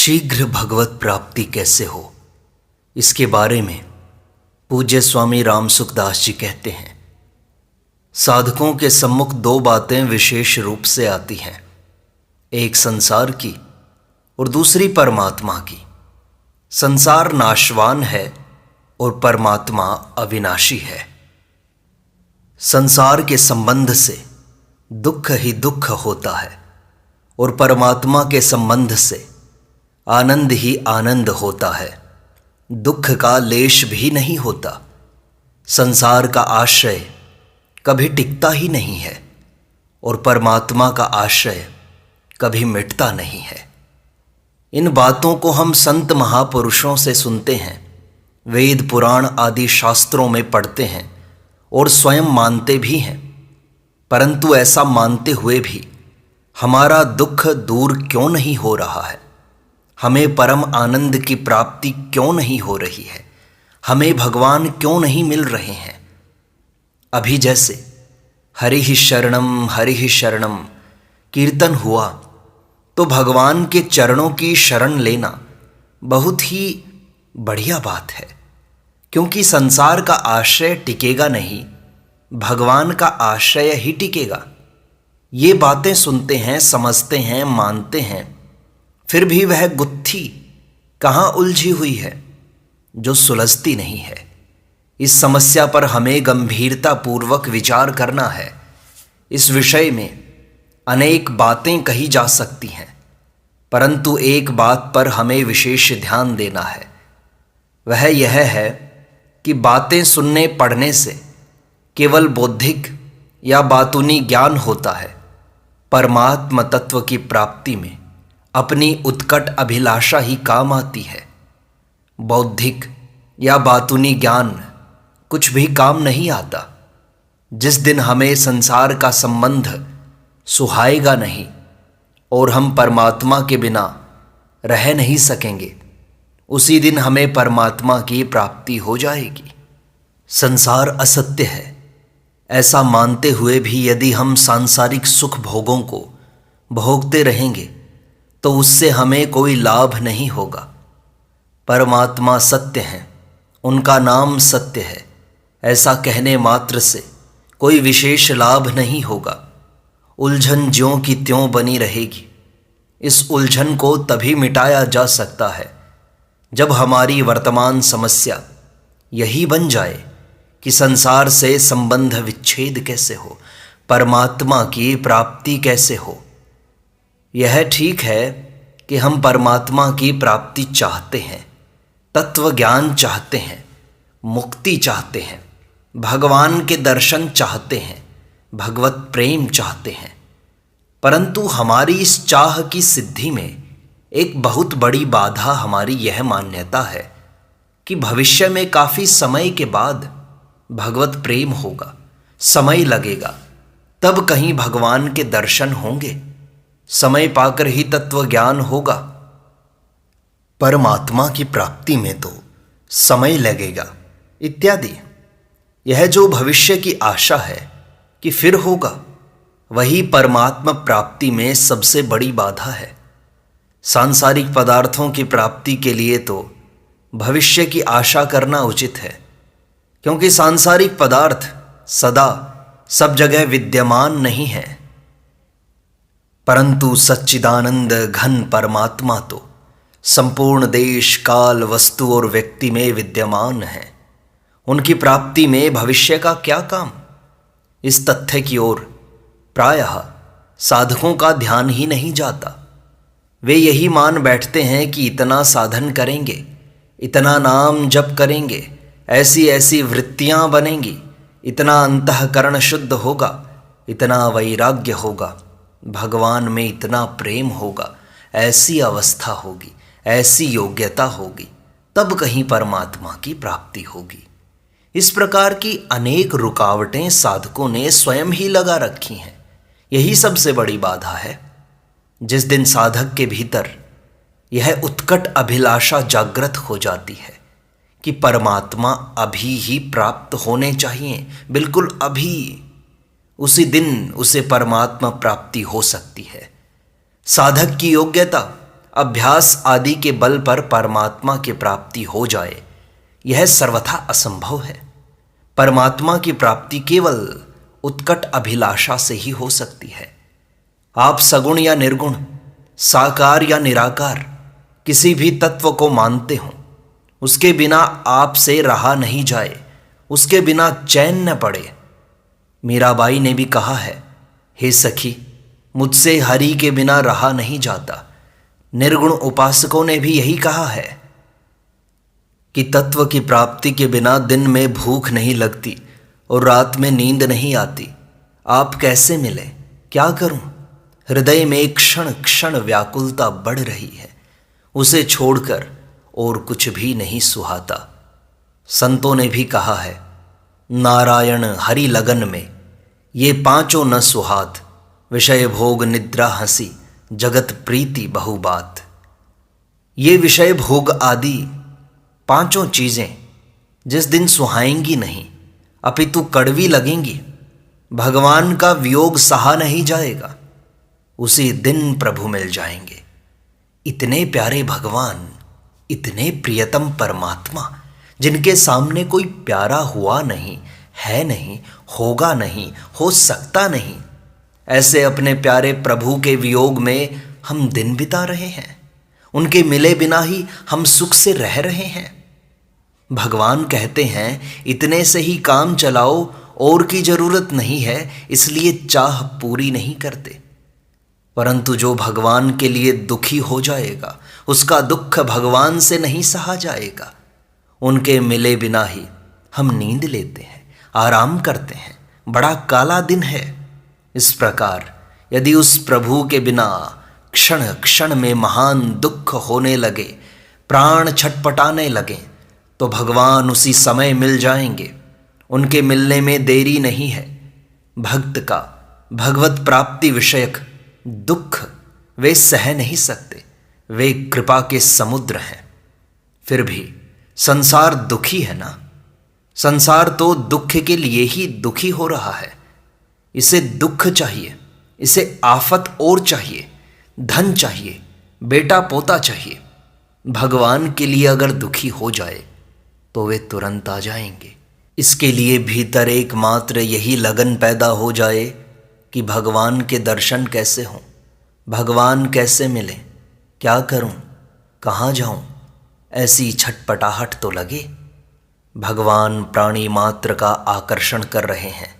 शीघ्र भगवत प्राप्ति कैसे हो, इसके बारे में पूज्य स्वामी राम सुखदास जी कहते हैं, साधकों के सम्मुख दो बातें विशेष रूप से आती हैं, एक संसार की और दूसरी परमात्मा की। संसार नाशवान है और परमात्मा अविनाशी है। संसार के संबंध से दुख ही दुख होता है और परमात्मा के संबंध से आनंद ही आनंद होता है। दुख का लेश भी नहीं होता। संसार का आश्रय कभी टिकता ही नहीं है और परमात्मा का आश्रय कभी मिटता नहीं है। इन बातों को हम संत महापुरुषों से सुनते हैं, वेद पुराण आदि शास्त्रों में पढ़ते हैं और स्वयं मानते भी हैं, परंतु ऐसा मानते हुए भी हमारा दुख दूर क्यों नहीं हो रहा है? हमें परम आनंद की प्राप्ति क्यों नहीं हो रही है? हमें भगवान क्यों नहीं मिल रहे हैं? अभी जैसे हरिहि शरणम कीर्तन हुआ तो भगवान के चरणों की शरण लेना बहुत ही बढ़िया बात है, क्योंकि संसार का आश्रय टिकेगा नहीं, भगवान का आश्रय ही टिकेगा। ये बातें सुनते हैं, समझते हैं, मानते हैं, फिर भी वह गुत्थी कहाँ उलझी हुई है जो सुलझती नहीं है। इस समस्या पर हमें गंभीरता पूर्वक विचार करना है। इस विषय में अनेक बातें कही जा सकती हैं, परंतु एक बात पर हमें विशेष ध्यान देना है। वह यह है कि बातें सुनने पढ़ने से केवल बौद्धिक या बातूनी ज्ञान होता है। परमात्म तत्व की प्राप्ति में अपनी उत्कट अभिलाषा ही काम आती है। बौद्धिक या बातूनी ज्ञान कुछ भी काम नहीं आता। जिस दिन हमें संसार का संबंध सुहाएगा नहीं और हम परमात्मा के बिना रह नहीं सकेंगे, उसी दिन हमें परमात्मा की प्राप्ति हो जाएगी। संसार असत्य है, ऐसा मानते हुए भी यदि हम सांसारिक सुख भोगों को भोगते रहेंगे तो उससे हमें कोई लाभ नहीं होगा। परमात्मा सत्य हैं, उनका नाम सत्य है, ऐसा कहने मात्र से कोई विशेष लाभ नहीं होगा। उलझन ज्यों की त्यों बनी रहेगी। इस उलझन को तभी मिटाया जा सकता है जब हमारी वर्तमान समस्या यही बन जाए कि संसार से संबंध विच्छेद कैसे हो, परमात्मा की प्राप्ति कैसे हो। यह ठीक है कि हम परमात्मा की प्राप्ति चाहते हैं, तत्व ज्ञान चाहते हैं, मुक्ति चाहते हैं, भगवान के दर्शन चाहते हैं, भगवत प्रेम चाहते हैं, परंतु हमारी इस चाह की सिद्धि में एक बहुत बड़ी बाधा हमारी यह मान्यता है कि भविष्य में काफ़ी समय के बाद भगवत प्रेम होगा, समय लगेगा, तब कहीं भगवान के दर्शन होंगे, समय पाकर ही तत्व ज्ञान होगा। परमात्मा की प्राप्ति में तो समय लगेगा इत्यादि। यह जो भविष्य की आशा है कि फिर होगा, वही परमात्मा प्राप्ति में सबसे बड़ी बाधा है। सांसारिक पदार्थों की प्राप्ति के लिए तो भविष्य की आशा करना उचित है, क्योंकि सांसारिक पदार्थ सदा सब जगह विद्यमान नहीं है, परंतु सच्चिदानंद घन परमात्मा तो संपूर्ण देश काल वस्तु और व्यक्ति में विद्यमान है। उनकी प्राप्ति में भविष्य का क्या काम? इस तथ्य की ओर प्रायः साधकों का ध्यान ही नहीं जाता। वे यही मान बैठते हैं कि इतना साधन करेंगे, इतना नाम जप करेंगे, ऐसी ऐसी वृत्तियां बनेंगी, इतना अंतःकरण शुद्ध होगा, इतना वैराग्य होगा, भगवान में इतना प्रेम होगा, ऐसी अवस्था होगी, ऐसी योग्यता होगी, तब कहीं परमात्मा की प्राप्ति होगी। इस प्रकार की अनेक रुकावटें साधकों ने स्वयं ही लगा रखी हैं। यही सबसे बड़ी बाधा है। जिस दिन साधक के भीतर यह उत्कट अभिलाषा जागृत हो जाती है कि परमात्मा अभी ही प्राप्त होने चाहिए, बिल्कुल अभी, उसी दिन उसे परमात्मा प्राप्ति हो सकती है। साधक की योग्यता अभ्यास आदि के बल पर परमात्मा की प्राप्ति हो जाए, यह सर्वथा असंभव है। परमात्मा की प्राप्ति केवल उत्कट अभिलाषा से ही हो सकती है। आप सगुण या निर्गुण, साकार या निराकार किसी भी तत्व को मानते हो, उसके बिना आपसे रहा नहीं जाए, उसके बिना चैन न पड़े। मीराबाई ने भी कहा है, हे सखी, मुझसे हरि के बिना रहा नहीं जाता। निर्गुण उपासकों ने भी यही कहा है कि तत्व की प्राप्ति के बिना दिन में भूख नहीं लगती और रात में नींद नहीं आती। आप कैसे मिले, क्या करूं? हृदय में क्षण क्षण व्याकुलता बढ़ रही है, उसे छोड़कर और कुछ भी नहीं सुहाता। संतों ने भी कहा है, नारायण हरि लगन में ये पांचों न सुहात, विषय भोग निद्रा हंसी जगत प्रीति बहुबात। ये विषय भोग आदि पांचों चीजें जिस दिन सुहाएंगी नहीं अपितु कड़वी लगेंगी, भगवान का वियोग सहा नहीं जाएगा, उसी दिन प्रभु मिल जाएंगे। इतने प्यारे भगवान, इतने प्रियतम परमात्मा, जिनके सामने कोई प्यारा हुआ नहीं, है नहीं, होगा नहीं, हो सकता नहीं, ऐसे अपने प्यारे प्रभु के वियोग में हम दिन बिता रहे हैं। उनके मिले बिना ही हम सुख से रह रहे हैं। भगवान कहते हैं, इतने से ही काम चलाओ, और की जरूरत नहीं है, इसलिए चाह पूरी नहीं करते। परंतु जो भगवान के लिए दुखी हो जाएगा, उसका दुख भगवान से नहीं सहा जाएगा। उनके मिले बिना ही हम नींद लेते हैं, आराम करते हैं, बड़ा काला दिन है। इस प्रकार यदि उस प्रभु के बिना क्षण क्षण में महान दुख होने लगे, प्राण छटपटाने लगे, तो भगवान उसी समय मिल जाएंगे। उनके मिलने में देरी नहीं है। भक्त का भगवत प्राप्ति विषयक दुख वे सह नहीं सकते, वे कृपा के समुद्र हैं। फिर भी संसार दुखी है ना। संसार तो दुख के लिए ही दुखी हो रहा है। इसे दुख चाहिए, इसे आफत और चाहिए, धन चाहिए, बेटा पोता चाहिए। भगवान के लिए अगर दुखी हो जाए तो वे तुरंत आ जाएंगे। इसके लिए भीतर एकमात्र यही लगन पैदा हो जाए कि भगवान के दर्शन कैसे हों, भगवान कैसे मिले, क्या करूं, कहाँ जाऊं, ऐसी छटपटाहट तो लगे। भगवान प्राणी मात्र का आकर्षण कर रहे हैं,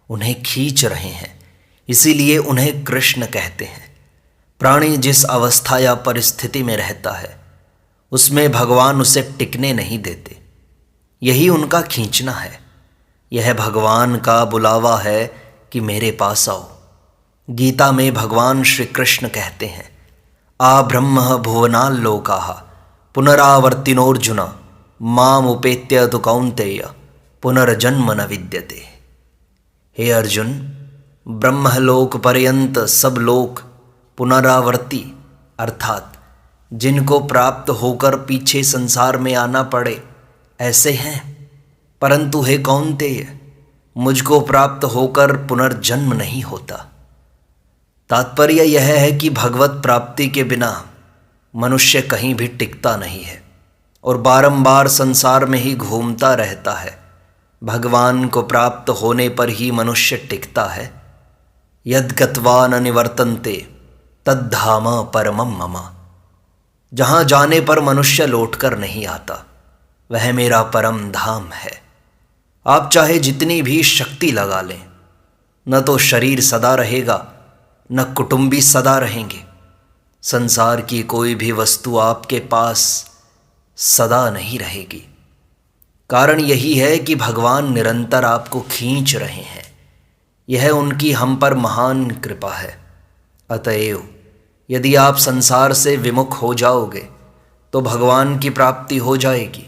उन्हें खींच रहे हैं, इसीलिए उन्हें कृष्ण कहते हैं। प्राणी जिस अवस्था या परिस्थिति में रहता है, उसमें भगवान उसे टिकने नहीं देते। यही उनका खींचना है। यह भगवान का बुलावा है कि मेरे पास आओ। गीता में भगवान श्री कृष्ण कहते हैं, आ ब्रह्म भुवनाल्लोकाः पुनरावर्तिनोर्जुन माम उपेत्य तु कौन्तेय पुनर्जन्म न विद्यते। हे अर्जुन, ब्रह्मलोक पर्यंत सब लोक पुनरावर्ती अर्थात जिनको प्राप्त होकर पीछे संसार में आना पड़े ऐसे हैं, परंतु हे कौन्तेय, मुझको प्राप्त होकर पुनर्जन्म नहीं होता। तात्पर्य यह है कि भगवत प्राप्ति के बिना मनुष्य कहीं भी टिकता नहीं है और बारंबार संसार में ही घूमता रहता है। भगवान को प्राप्त होने पर ही मनुष्य टिकता है। यद् गत्वा न निवर्तन्ते तद्धाम परमं मम। जहाँ जाने पर मनुष्य लौटकर नहीं आता, वह मेरा परम धाम है। आप चाहे जितनी भी शक्ति लगा लें, न तो शरीर सदा रहेगा, न कुटुंबी सदा रहेंगे। संसार की कोई भी वस्तु आपके पास सदा नहीं रहेगी। कारण यही है कि भगवान निरंतर आपको खींच रहे हैं। यह उनकी हम पर महान कृपा है। अतएव यदि आप संसार से विमुख हो जाओगे तो भगवान की प्राप्ति हो जाएगी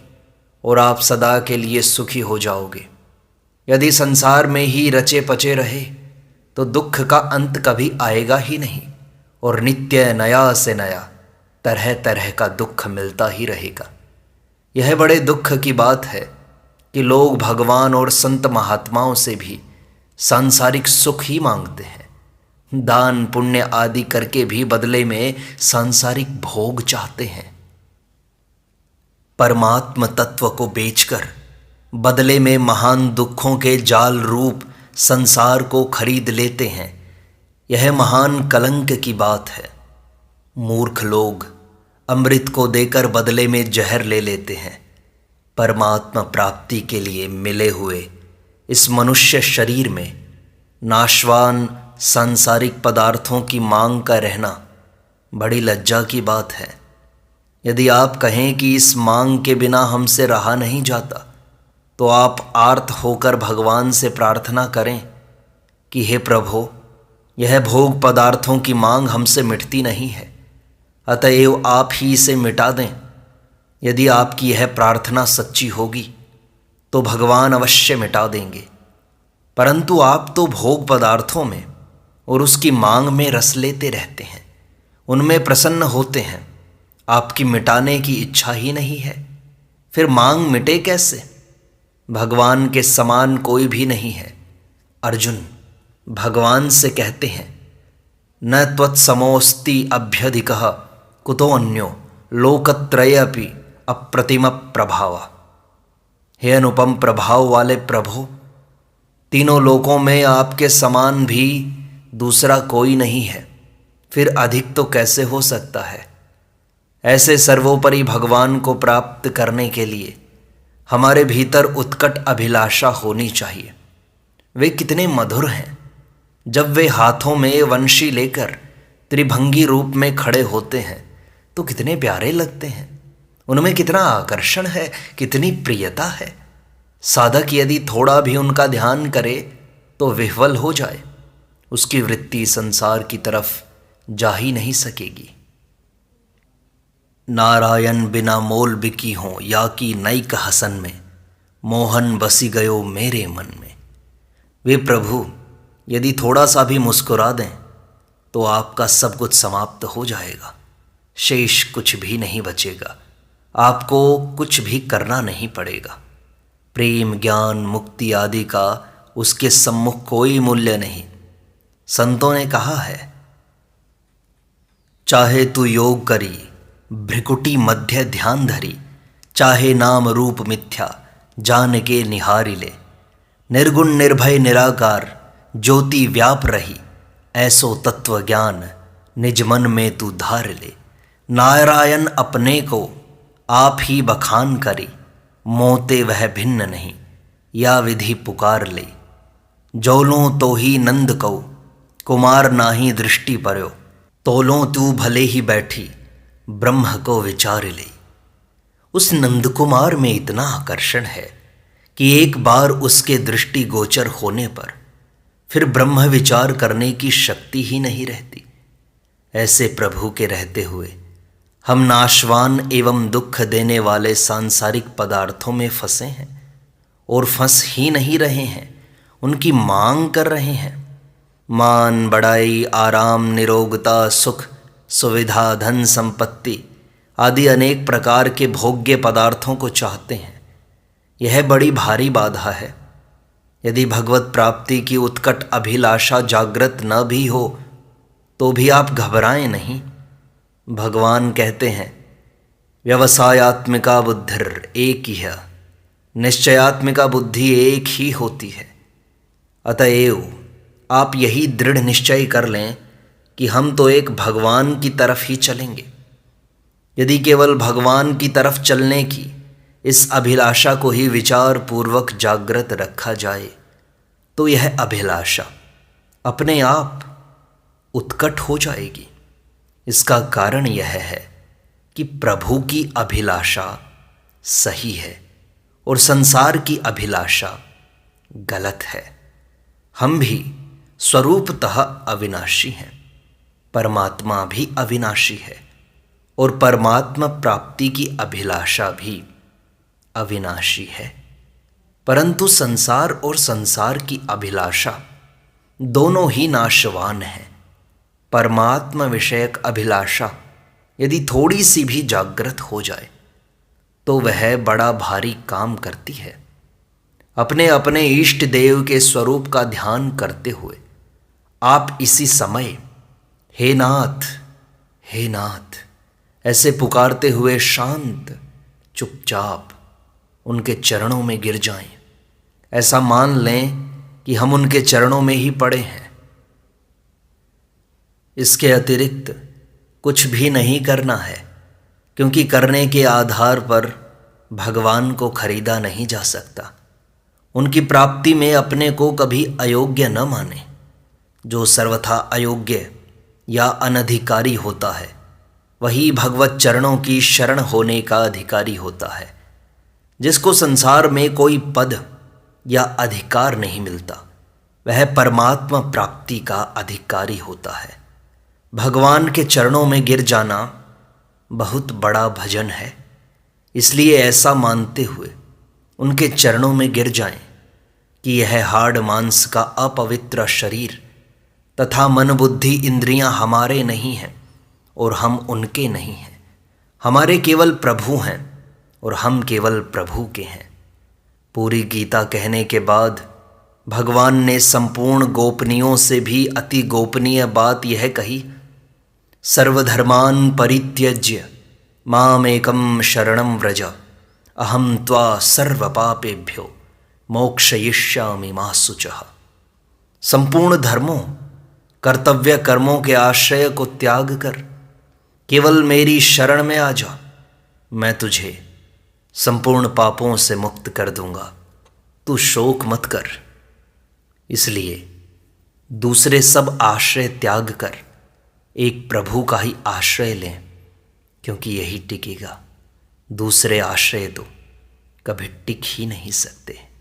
और आप सदा के लिए सुखी हो जाओगे। यदि संसार में ही रचे पचे रहे तो दुख का अंत कभी आएगा ही नहीं और नित्य नया से नया तरह तरह का दुख मिलता ही रहेगा। यह बड़े दुख की बात है कि लोग भगवान और संत महात्माओं से भी सांसारिक सुख ही मांगते हैं, दान पुण्य आदि करके भी बदले में सांसारिक भोग चाहते हैं। परमात्म तत्व को बेचकर बदले में महान दुखों के जाल रूप संसार को खरीद लेते हैं। यह महान कलंक की बात है। मूर्ख लोग अमृत को देकर बदले में जहर ले लेते हैं। परमात्मा प्राप्ति के लिए मिले हुए इस मनुष्य शरीर में नाशवान सांसारिक पदार्थों की मांग का रहना बड़ी लज्जा की बात है। यदि आप कहें कि इस मांग के बिना हमसे रहा नहीं जाता, तो आप आर्त होकर भगवान से प्रार्थना करें कि हे प्रभु, यह भोग पदार्थों की मांग हमसे मिटती नहीं है, अतएव आप ही इसे मिटा दें। यदि आपकी यह प्रार्थना सच्ची होगी तो भगवान अवश्य मिटा देंगे। परंतु आप तो भोग पदार्थों में और उसकी मांग में रस लेते रहते हैं, उनमें प्रसन्न होते हैं। आपकी मिटाने की इच्छा ही नहीं है, फिर मांग मिटे कैसे? भगवान के समान कोई भी नहीं है। अर्जुन भगवान से कहते हैं, न त्वत्समोऽस्ति अभ्यधिकः कुतो अन्यो लोकत्रयेऽपि अप्रतिम प्रभावा। हे अनुपम प्रभाव वाले प्रभु, तीनों लोकों में आपके समान भी दूसरा कोई नहीं है, फिर अधिक तो कैसे हो सकता है? ऐसे सर्वोपरि भगवान को प्राप्त करने के लिए हमारे भीतर उत्कट अभिलाषा होनी चाहिए। वे कितने मधुर हैं जब वे हाथों में वंशी लेकर त्रिभंगी रूप में खड़े होते हैं तो कितने प्यारे लगते हैं। उनमें कितना आकर्षण है, कितनी प्रियता है। साधक यदि थोड़ा भी उनका ध्यान करे तो विह्वल हो जाए, उसकी वृत्ति संसार की तरफ जा ही नहीं सकेगी। नारायण बिना मोल बिकी हो या की नैक हसन में, मोहन बसी गयो मेरे मन में। वे प्रभु यदि थोड़ा सा भी मुस्कुरा दें तो आपका सब कुछ समाप्त हो जाएगा, शेष कुछ भी नहीं बचेगा। आपको कुछ भी करना नहीं पड़ेगा। प्रेम ज्ञान मुक्ति आदि का उसके सम्मुख कोई मूल्य नहीं। संतों ने कहा है, चाहे तू योग करी भ्रिकुटी मध्य ध्यान धरी, चाहे नाम रूप मिथ्या जान के निहारी ले। निर्गुण निर्भय निराकार ज्योति व्याप रही, ऐसो तत्व ज्ञान निज मन में तू धार ले। नारायण अपने को आप ही बखान करी, मोते वह भिन्न नहीं या विधि पुकार ले। जोलों तो ही नंद को कुमार नाही दृष्टि पर्यो, तोलों तू भले ही बैठी ब्रह्म को विचार ले। उस नंद कुमार में इतना आकर्षण है कि एक बार उसके दृष्टि गोचर होने पर फिर ब्रह्म विचार करने की शक्ति ही नहीं रहती। ऐसे प्रभु के रहते हुए हम नाशवान एवं दुख देने वाले सांसारिक पदार्थों में फंसे हैं और फंस ही नहीं रहे हैं, उनकी मांग कर रहे हैं। मान बड़ाई आराम निरोगता सुख सुविधा धन संपत्ति आदि अनेक प्रकार के भोग्य पदार्थों को चाहते हैं। यह बड़ी भारी बाधा है। यदि भगवत प्राप्ति की उत्कट अभिलाषा जागृत न भी हो तो भी आप घबराएं नहीं। भगवान कहते हैं, व्यवसायात्मिका बुद्धिर एक ही है, निश्चयात्मिका बुद्धि एक ही होती है। अतएव आप यही दृढ़ निश्चय कर लें कि हम तो एक भगवान की तरफ ही चलेंगे। यदि केवल भगवान की तरफ चलने की इस अभिलाषा को ही विचार पूर्वक जागृत रखा जाए तो यह अभिलाषा अपने आप उत्कट हो जाएगी। इसका कारण यह है कि प्रभु की अभिलाषा सही है और संसार की अभिलाषा गलत है। हम भी स्वरूपतः अविनाशी हैं, परमात्मा भी अविनाशी है और परमात्मा प्राप्ति की अभिलाषा भी अविनाशी है। परंतु संसार और संसार की अभिलाषा दोनों ही नाशवान हैं। परमात्मा विषयक अभिलाषा यदि थोड़ी सी भी जागृत हो जाए तो वह बड़ा भारी काम करती है। अपने अपने इष्ट देव के स्वरूप का ध्यान करते हुए आप इसी समय हे नाथ, हे नाथ ऐसे पुकारते हुए शांत चुपचाप उनके चरणों में गिर जाएं। ऐसा मान लें कि हम उनके चरणों में ही पड़े हैं। इसके अतिरिक्त कुछ भी नहीं करना है, क्योंकि करने के आधार पर भगवान को खरीदा नहीं जा सकता। उनकी प्राप्ति में अपने को कभी अयोग्य न माने। जो सर्वथा अयोग्य या अनधिकारी होता है वही भगवत चरणों की शरण होने का अधिकारी होता है। जिसको संसार में कोई पद या अधिकार नहीं मिलता वह परमात्मा प्राप्ति का अधिकारी होता है। भगवान के चरणों में गिर जाना बहुत बड़ा भजन है। इसलिए ऐसा मानते हुए उनके चरणों में गिर जाएं कि यह हाड़ मांस का अपवित्र शरीर तथा मन बुद्धि इंद्रियां हमारे नहीं हैं और हम उनके नहीं हैं। हमारे केवल प्रभु हैं और हम केवल प्रभु के हैं। पूरी गीता कहने के बाद भगवान ने संपूर्ण गोपनीयों से भी अति गोपनीय बात यह कही, सर्वधर्मान् परित्यज्य मामेकं शरणं व्रज अहं त्वा सर्वपापेभ्यो मोक्षयिष्यामि मा शुचः। संपूर्ण धर्मों कर्तव्य कर्मों के आश्रय को त्याग कर केवल मेरी शरण में आ जा, मैं तुझे संपूर्ण पापों से मुक्त कर दूंगा। तू शोक मत कर। इसलिए दूसरे सब आश्रय त्याग कर एक प्रभु का ही आश्रय लें, क्योंकि यही टिकेगा। दूसरे आश्रय तो कभी टिक ही नहीं सकते।